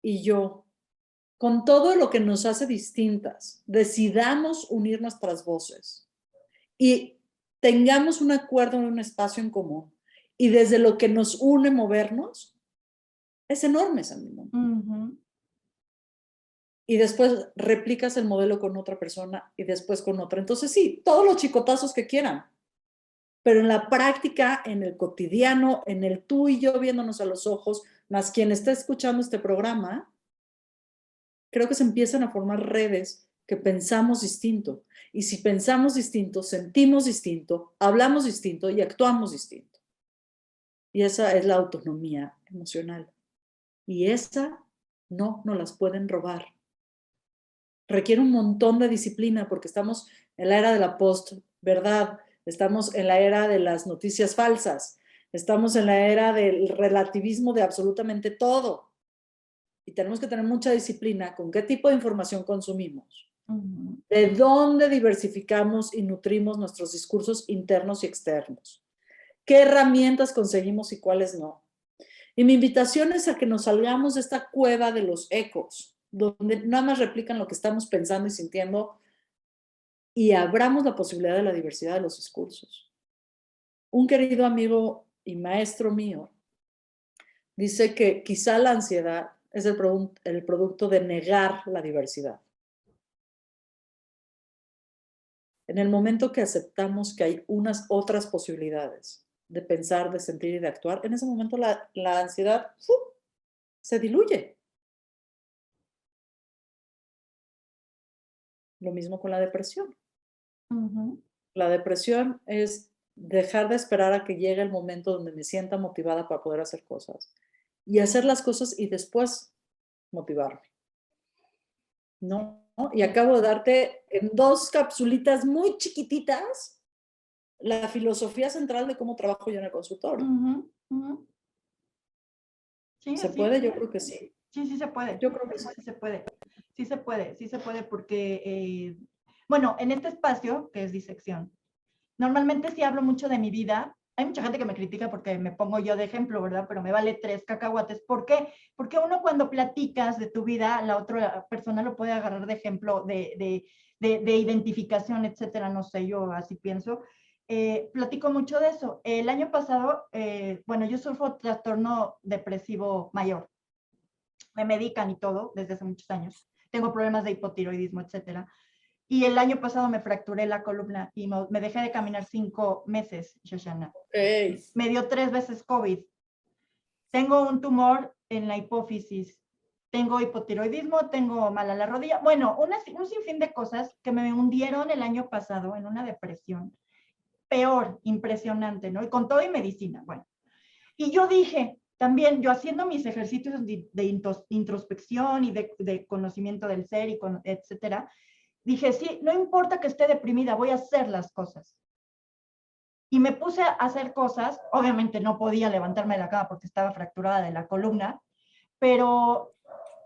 y yo, con todo lo que nos hace distintas, decidamos unir nuestras voces y tengamos un acuerdo en un espacio en común y desde lo que nos une movernos, es enorme, Sandino. Y después replicas el modelo con otra persona y después con otra. Entonces sí, todos los chicotazos que quieran, pero en la práctica, en el cotidiano, en el tú y yo viéndonos a los ojos, más quien está escuchando este programa, creo que se empiezan a formar redes que pensamos distinto. Y si pensamos distinto, sentimos distinto, hablamos distinto y actuamos distinto. Y esa es la autonomía emocional. Y esa no nos las pueden robar. Requiere un montón de disciplina porque estamos en la era de la post-verdad, estamos en la era de las noticias falsas, estamos en la era del relativismo de absolutamente todo. Y tenemos que tener mucha disciplina con qué tipo de información consumimos, de dónde diversificamos y nutrimos nuestros discursos internos y externos, qué herramientas conseguimos y cuáles no. Y mi invitación es a que nos salgamos de esta cueva de los ecos, donde nada más replican lo que estamos pensando y sintiendo y abramos la posibilidad de la diversidad de los discursos. Un querido amigo y maestro mío dice que quizá la ansiedad es el producto de negar la diversidad. En el momento que aceptamos que hay unas otras posibilidades de pensar, de sentir y de actuar, en ese momento la ansiedad se diluye. Lo mismo con la depresión. La depresión es dejar de esperar a que llegue el momento donde me sienta motivada para poder hacer cosas y hacer las cosas y después motivarme. ¿No? Y acabo de darte en 2 capsulitas muy chiquititas la filosofía central de cómo trabajo yo en el consultorio. Sí, ¿Se sí, puede? Yo creo que sí. sí, sí se puede. Yo creo que sí. Sí se puede. Sí se puede porque, bueno, en este espacio, que es disección, normalmente sí hablo mucho de mi vida. Hay mucha gente que me critica porque me pongo yo de ejemplo, ¿verdad? Pero me vale 3 cacahuates. ¿Por qué? Porque uno cuando platicas de tu vida, la otra persona lo puede agarrar de ejemplo, de identificación, etcétera. No sé, yo así pienso. Platico mucho de eso. El año pasado, bueno, yo sufro trastorno depresivo mayor. Me medican y todo desde hace muchos años. Tengo problemas de hipotiroidismo, etcétera. Y el año pasado me fracturé la columna y me dejé de caminar 5 meses, Shoshana. Okay. Me dio 3 veces COVID. Tengo un tumor en la hipófisis. Tengo hipotiroidismo, tengo mala la rodilla. Bueno, un sinfín de cosas que me hundieron el año pasado en una depresión. Peor, impresionante, ¿no? Y con todo y medicina, bueno. Y yo dije, también yo haciendo mis ejercicios de introspección y de conocimiento del ser, y etcétera, dije, sí, no importa que esté deprimida, voy a hacer las cosas. Y me puse a hacer cosas, obviamente no podía levantarme de la cama porque estaba fracturada de la columna, pero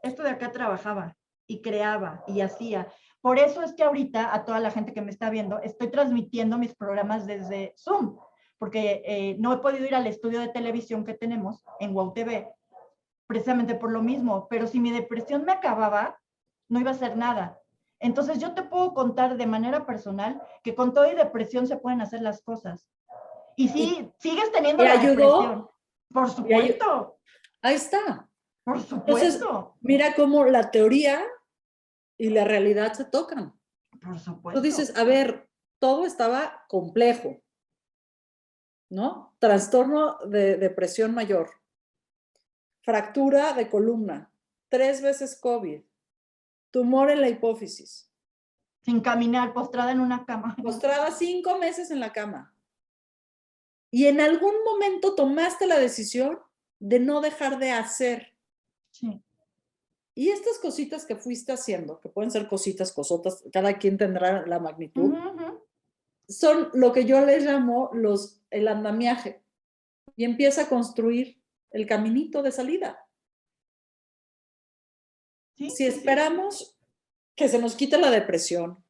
esto de acá trabajaba y creaba y hacía. Por eso es que ahorita a toda la gente que me está viendo, estoy transmitiendo mis programas desde Zoom, porque no he podido ir al estudio de televisión que tenemos en WOW TV, precisamente por lo mismo, pero si mi depresión me acababa, no iba a hacer nada. Entonces yo te puedo contar de manera personal que con todo y depresión se pueden hacer las cosas. Y si sigues teniendo ¿Te la ayudó? depresión, por supuesto, Ahí está. por Entonces, supuesto, mira cómo la teoría y la realidad se tocan. por Tú supuesto. dices, a ver, todo estaba complejo, ¿no? Trastorno de depresión mayor, fractura de columna, 3 veces COVID, tumor en la hipófisis, Sin caminar, postrada en una cama. postrada 5 meses en la cama. Y en algún momento tomaste la decisión de no dejar de hacer. Sí. Y estas cositas que fuiste haciendo, que pueden ser cositas, cosotas, cada quien tendrá la magnitud, son lo que yo les llamo el andamiaje. Y empieza a construir el caminito de salida. Sí, Si sí, sí. esperamos que se nos quite la depresión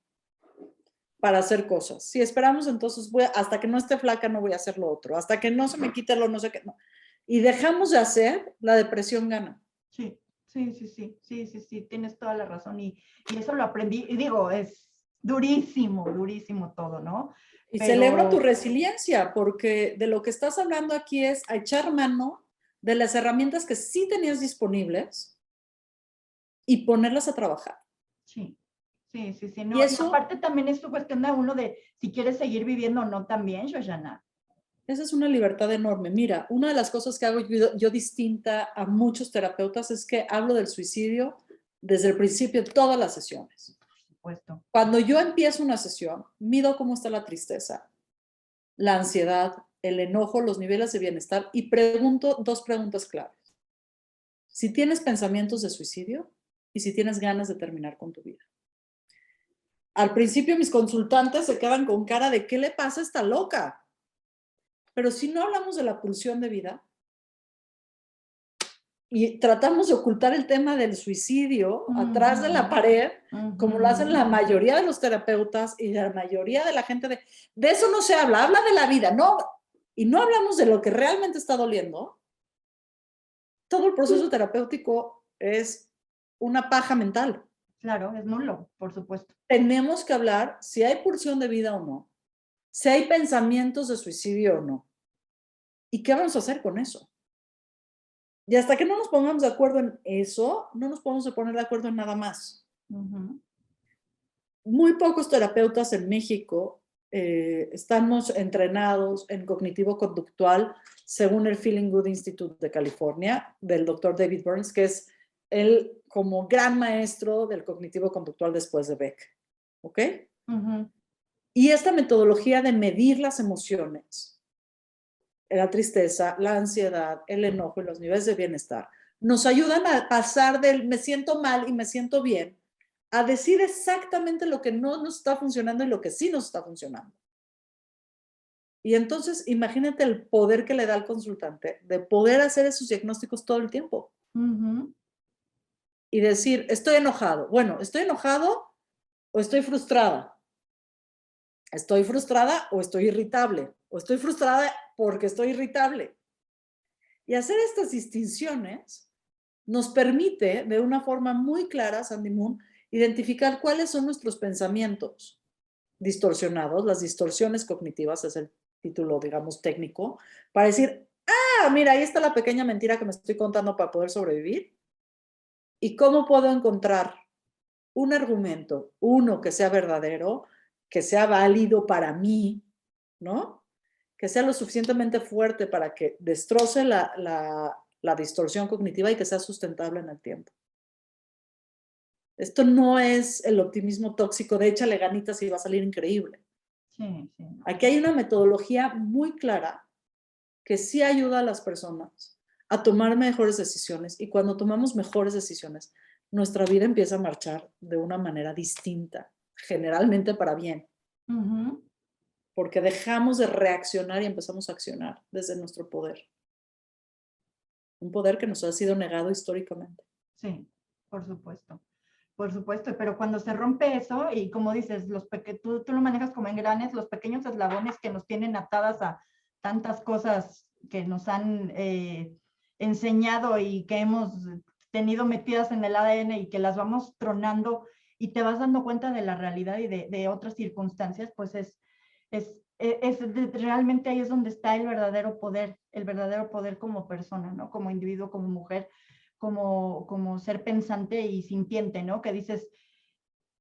para hacer cosas, si esperamos entonces hasta que no esté flaca no voy a hacer lo otro, hasta que no se me quite lo no sé qué, no. Y dejamos de hacer, la depresión gana. Sí, sí, sí, sí, sí, sí, sí, tienes toda la razón y eso lo aprendí, y digo, es durísimo, durísimo todo, ¿no? Y celebro tu Pero resiliencia, porque de lo que estás hablando aquí es a echar mano de las herramientas que sí tenías disponibles y ponerlas a trabajar. sí, sí, sí, sí, Y no, y eso, aparte también es tu cuestión de uno de si quieres seguir viviendo o no también, Shoshana. esa es una libertad enorme. Mira, una de las cosas que hago yo distinta a muchos terapeutas es que hablo del suicidio desde el principio de todas las sesiones. Por supuesto. Cuando yo empiezo una sesión, mido cómo está la tristeza, la ansiedad, el enojo, los niveles de bienestar y pregunto 2 preguntas claves. Si tienes pensamientos de suicidio y si tienes ganas de terminar con tu vida. Al principio mis consultantes se quedan con cara de ¿qué le pasa a esta loca? Pero si no hablamos de la pulsión de vida y tratamos de ocultar el tema del suicidio atrás de la pared, como lo hacen la mayoría de los terapeutas y la mayoría de la gente, de eso no se habla, habla de la vida, no, y no hablamos de lo que realmente está doliendo, todo el proceso terapéutico es una paja mental. Claro, es nulo, por supuesto. Tenemos que hablar si hay pulsión de vida o no, si hay pensamientos de suicidio o no, y qué vamos a hacer con eso. Y hasta que no nos pongamos de acuerdo en eso, no nos podemos poner de acuerdo en nada más. Muy pocos terapeutas en México estamos entrenados en cognitivo conductual según el Feeling Good Institute de California, del doctor David Burns, que es el como gran maestro del cognitivo conductual después de Beck. ¿Ok? Y esta metodología de medir las emociones, la tristeza, la ansiedad, el enojo y los niveles de bienestar, nos ayudan a pasar del me siento mal y me siento bien a decir exactamente lo que no nos está funcionando y lo que sí nos está funcionando. Y entonces imagínate el poder que le da al consultante de poder hacer esos diagnósticos todo el tiempo. Y decir, estoy enojado. Bueno, ¿estoy enojado o estoy frustrada? ¿Estoy frustrada o estoy irritable? ¿O estoy frustrada porque estoy irritable? Y hacer estas distinciones nos permite, de una forma muy clara, Sandy Moon, identificar cuáles son nuestros pensamientos distorsionados, las distorsiones cognitivas, es el título, digamos, técnico, para decir, mira, ahí está la pequeña mentira que me estoy contando para poder sobrevivir. ¿Y cómo puedo encontrar un argumento, uno que sea verdadero, que sea válido para mí, ¿no? Que sea lo suficientemente fuerte para que destroce la distorsión cognitiva y que sea sustentable en el tiempo. Esto no es el optimismo tóxico de échale ganitas y va a salir increíble. Sí, sí. Aquí hay una metodología muy clara que sí ayuda a las personas a tomar mejores decisiones, y cuando tomamos mejores decisiones, nuestra vida empieza a marchar de una manera distinta, generalmente para bien, porque dejamos de reaccionar y empezamos a accionar desde nuestro poder. Un poder que nos ha sido negado históricamente. Sí, por supuesto. Por supuesto, pero cuando se rompe eso, y como dices, tú lo manejas como engranes, los pequeños eslabones que nos tienen atadas a tantas cosas que nos han enseñado y que hemos tenido metidas en el ADN y que las vamos tronando y te vas dando cuenta de la realidad y de otras circunstancias, pues realmente ahí es donde está el verdadero poder como persona, ¿no? Como individuo, como mujer, como ser pensante y sintiente, ¿no? Que dices,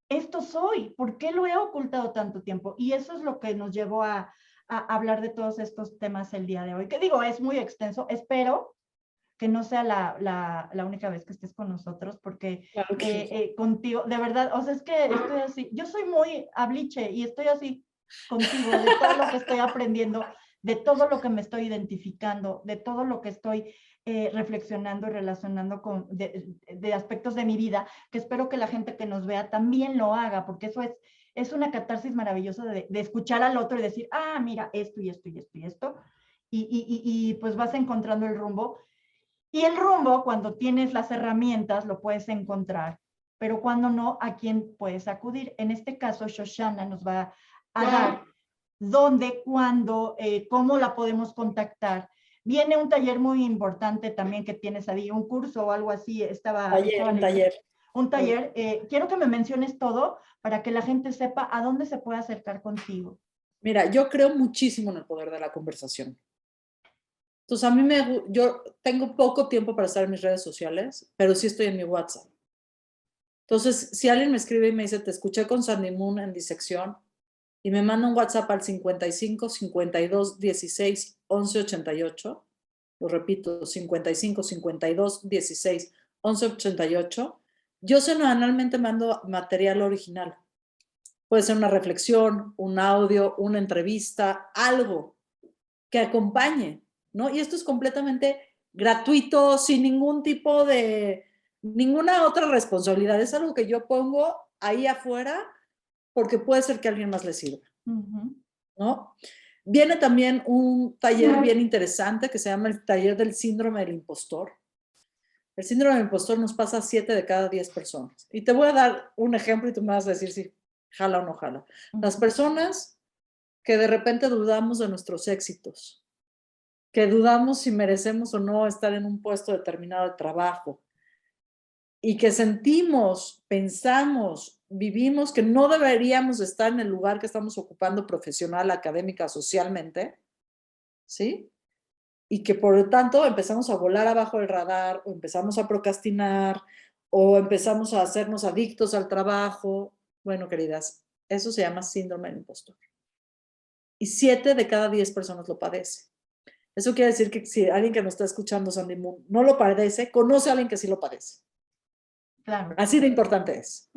esto soy, ¿por qué lo he ocultado tanto tiempo? Y eso es lo que nos llevó a hablar de todos estos temas el día de hoy, que digo, es muy extenso, espero que no sea la única vez que estés con nosotros, porque Claro que contigo, de verdad, o sea, es que estoy así, yo soy muy habliche y estoy así contigo, de todo lo que estoy aprendiendo, de todo lo que me estoy identificando, de todo lo que estoy reflexionando y relacionando con de aspectos de mi vida, que espero que la gente que nos vea también lo haga, porque eso es una catarsis maravillosa de escuchar al otro y decir, mira, esto y esto y esto y esto, y pues vas encontrando el rumbo. Y el rumbo, cuando tienes las herramientas, lo puedes encontrar, pero cuando no, ¿a quién puedes acudir? En este caso, Shoshana nos va a dar dónde, cuándo, cómo la podemos contactar. Viene un taller muy importante también que tienes ahí, un curso o algo así, un taller. Un taller. Quiero que me menciones todo para que la gente sepa a dónde se puede acercar contigo. Mira, yo creo muchísimo en el poder de la conversación. Entonces, yo tengo poco tiempo para estar en mis redes sociales, pero sí estoy en mi WhatsApp. Entonces, si alguien me escribe y me dice, te escuché con Sandy Moon en Disección, y me manda un WhatsApp al 55 52 16 11 88, lo repito, 55 52 16 11 88, yo semanalmente mando material original. Puede ser una reflexión, un audio, una entrevista, algo que acompañe, ¿no? Y esto es completamente gratuito, sin ningún tipo de, ninguna otra responsabilidad. Es algo que yo pongo ahí afuera porque puede ser que a alguien más le sirva, ¿no? Viene también un taller bien interesante que se llama el taller del síndrome del impostor. El síndrome del impostor nos pasa a 7 de cada 10 personas. Y te voy a dar un ejemplo y tú me vas a decir si jala o no jala. Las personas que de repente dudamos de nuestros éxitos, que dudamos si merecemos o no estar en un puesto determinado de trabajo, y que sentimos, pensamos, vivimos que no deberíamos estar en el lugar que estamos ocupando profesional, académica, socialmente, ¿sí? Y que por lo tanto empezamos a volar abajo del radar, o empezamos a procrastinar, o empezamos a hacernos adictos al trabajo. Bueno, queridas, eso se llama síndrome del impostor. Y 7 de cada 10 personas lo padece. Eso quiere decir que si alguien que nos está escuchando, Sandy Moon, no lo padece, conoce a alguien que sí lo padece. Claro. Así de importante es.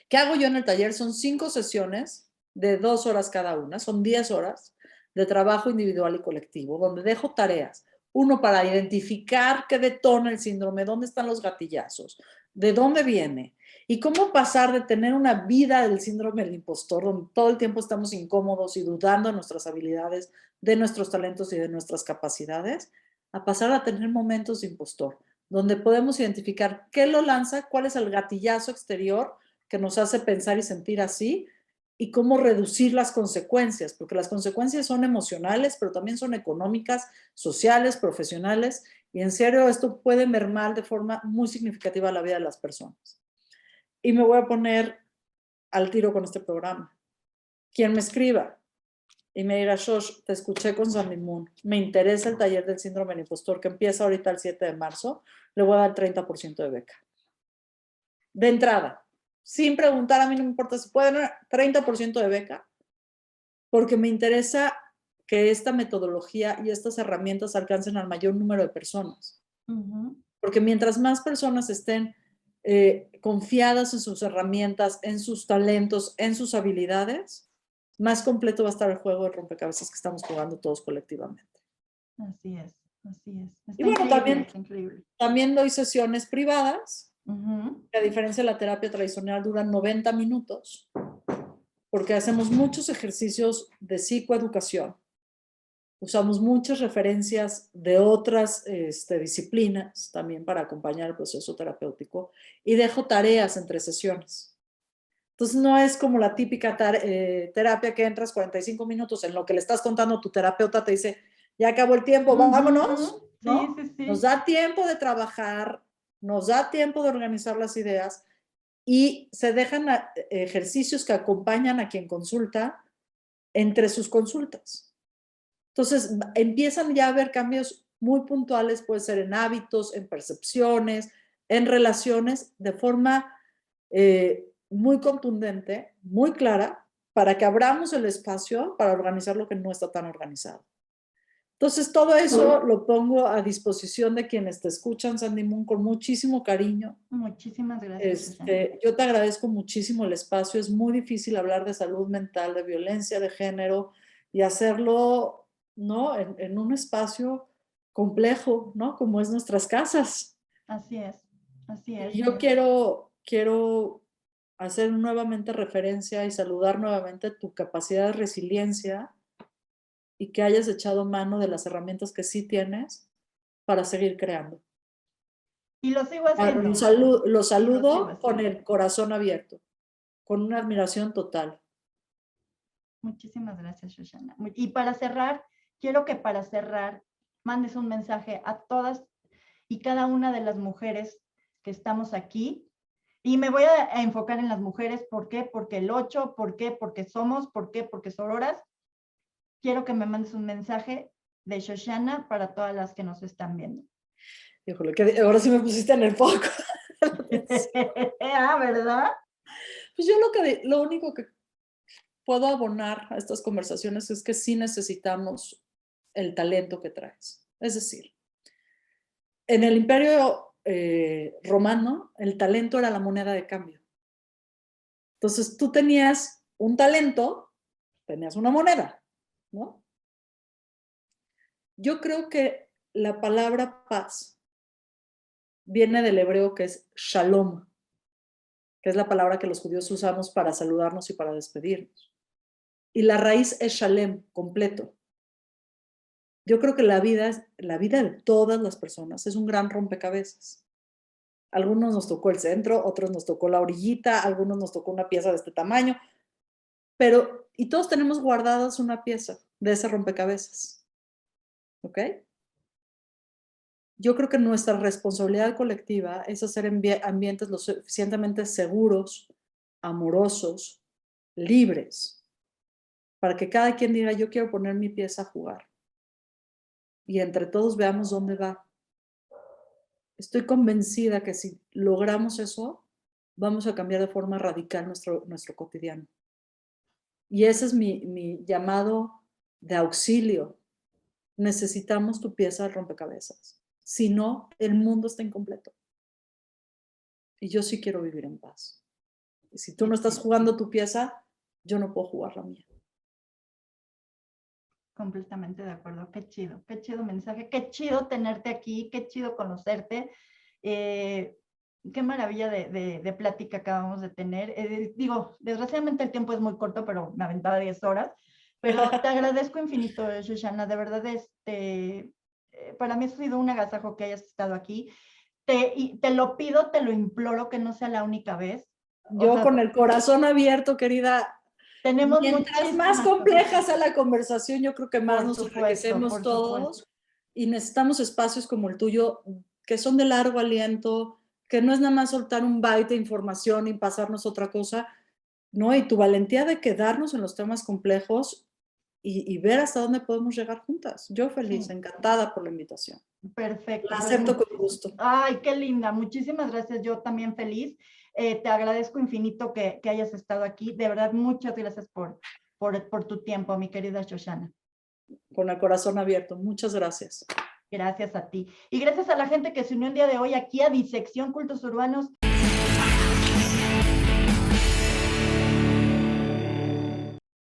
¿Qué hago yo en el taller? Son 5 sesiones de 2 horas cada una, son 10 horas de trabajo individual y colectivo, donde dejo tareas. Uno, para identificar qué detona el síndrome, dónde están los gatillazos. ¿De dónde viene? Y cómo pasar de tener una vida del síndrome del impostor, donde todo el tiempo estamos incómodos y dudando de nuestras habilidades, de nuestros talentos y de nuestras capacidades, a pasar a tener momentos de impostor, donde podemos identificar qué lo lanza, cuál es el gatillazo exterior que nos hace pensar y sentir así, y cómo reducir las consecuencias, porque las consecuencias son emocionales, pero también son económicas, sociales, profesionales, y en serio esto puede mermar de forma muy significativa la vida de las personas. Y me voy a poner al tiro con este programa. Quien me escriba y me diga, Shosh, te escuché con Sandy Moon, me interesa el taller del síndrome del impostor que empieza ahorita el 7 de marzo, le voy a dar 30% de beca. De entrada, sin preguntar, a mí no me importa si pueden, 30% de beca, porque me interesa que esta metodología y estas herramientas alcancen al mayor número de personas. Porque mientras más personas estén confiadas en sus herramientas, en sus talentos, en sus habilidades, más completo va a estar el juego de rompecabezas que estamos jugando todos colectivamente. Así es, así es. Está Y bueno, increíble, está increíble. también doy sesiones privadas, que a diferencia de la terapia tradicional duran 90 minutos, porque hacemos muchos ejercicios de psicoeducación. Usamos muchas referencias de otras disciplinas también para acompañar el proceso terapéutico y dejo tareas entre sesiones. Entonces no es como la típica terapia que entras 45 minutos en lo que le estás contando a tu terapeuta, te dice, ya acabó el tiempo, vámonos, ¿no? Sí, sí, sí. Nos da tiempo de trabajar, nos da tiempo de organizar las ideas y se dejan ejercicios que acompañan a quien consulta entre sus consultas. Entonces, empiezan ya a haber cambios muy puntuales, puede ser en hábitos, en percepciones, en relaciones, de forma muy contundente, muy clara, para que abramos el espacio para organizar lo que no está tan organizado. Entonces, todo eso lo pongo a disposición de quienes te escuchan, Sandy Moon, con muchísimo cariño. Muchísimas gracias. Yo te agradezco muchísimo el espacio. Es muy difícil hablar de salud mental, de violencia de género y hacerlo, ¿no? En un espacio complejo, ¿no? Como es nuestras casas. Así es, así es. Y yo quiero hacer nuevamente referencia y saludar nuevamente tu capacidad de resiliencia y que hayas echado mano de las herramientas que sí tienes para seguir creando. Y lo sigo haciendo. Lo saludo con el corazón abierto, con una admiración total. Muchísimas gracias, Shoshana. Y para cerrar, quiero que para cerrar mandes un mensaje a todas y cada una de las mujeres que estamos aquí. Y me voy a enfocar en las mujeres. ¿Por qué? Porque el 8, ¿por qué? Porque somos, ¿por qué? Porque sororas. Quiero que me mandes un mensaje de Shoshana para todas las que nos están viendo. Híjole, que ahora sí me pusiste en el foco. ¿Verdad? Pues yo lo único que puedo abonar a estas conversaciones es que sí necesitamos el talento que traes. Es decir, en el Imperio Romano, el talento era la moneda de cambio. Entonces tú tenías un talento, tenías una moneda, ¿no? Yo creo que la palabra paz viene del hebreo que es shalom, que es la palabra que los judíos usamos para saludarnos y para despedirnos. Y la raíz es shalem, completo. Yo creo que la vida de todas las personas es un gran rompecabezas. Algunos nos tocó el centro, otros nos tocó la orillita, algunos nos tocó una pieza de este tamaño, y todos tenemos guardadas una pieza de ese rompecabezas. ¿Ok? Yo creo que nuestra responsabilidad colectiva es hacer ambientes lo suficientemente seguros, amorosos, libres, para que cada quien diga, yo quiero poner mi pieza a jugar. Y entre todos veamos dónde va. Estoy convencida que si logramos eso, vamos a cambiar de forma radical nuestro cotidiano. Y ese es mi llamado de auxilio. Necesitamos tu pieza de rompecabezas. Si no, el mundo está incompleto. Y yo sí quiero vivir en paz. Y si tú no estás jugando tu pieza, yo no puedo jugar la mía. Completamente de acuerdo. Qué chido mensaje. Qué chido tenerte aquí, qué chido conocerte. Qué maravilla de plática acabamos de tener. Digo, desgraciadamente el tiempo es muy corto, pero me aventaba 10 horas. Pero te agradezco infinito, Shoshana. De verdad, para mí ha sido un agasajo que hayas estado aquí. Y te lo pido, te lo imploro que no sea la única vez. Yo sea, con el corazón abierto, querida. tenemos Mientras más muchísimas compleja cosas. sea la conversación, yo creo que más Por nos supuesto, enriquecemos por todos supuesto. y necesitamos espacios como el tuyo que son de largo aliento, que no es nada más soltar un byte de información y pasarnos otra cosa, ¿no? Y tu valentía de quedarnos en los temas complejos y ver hasta dónde podemos llegar juntas. Yo feliz, Sí, encantada por la invitación. perfecto. La Pues, acepto con gusto. ay, qué linda. Muchísimas gracias. Yo también feliz. Te agradezco infinito que hayas estado aquí. De verdad, muchas gracias por tu tiempo, mi querida Shoshana. Con el corazón abierto. Muchas gracias. Gracias a ti. Y gracias a la gente que se unió el día de hoy aquí a Disección Cultos Urbanos.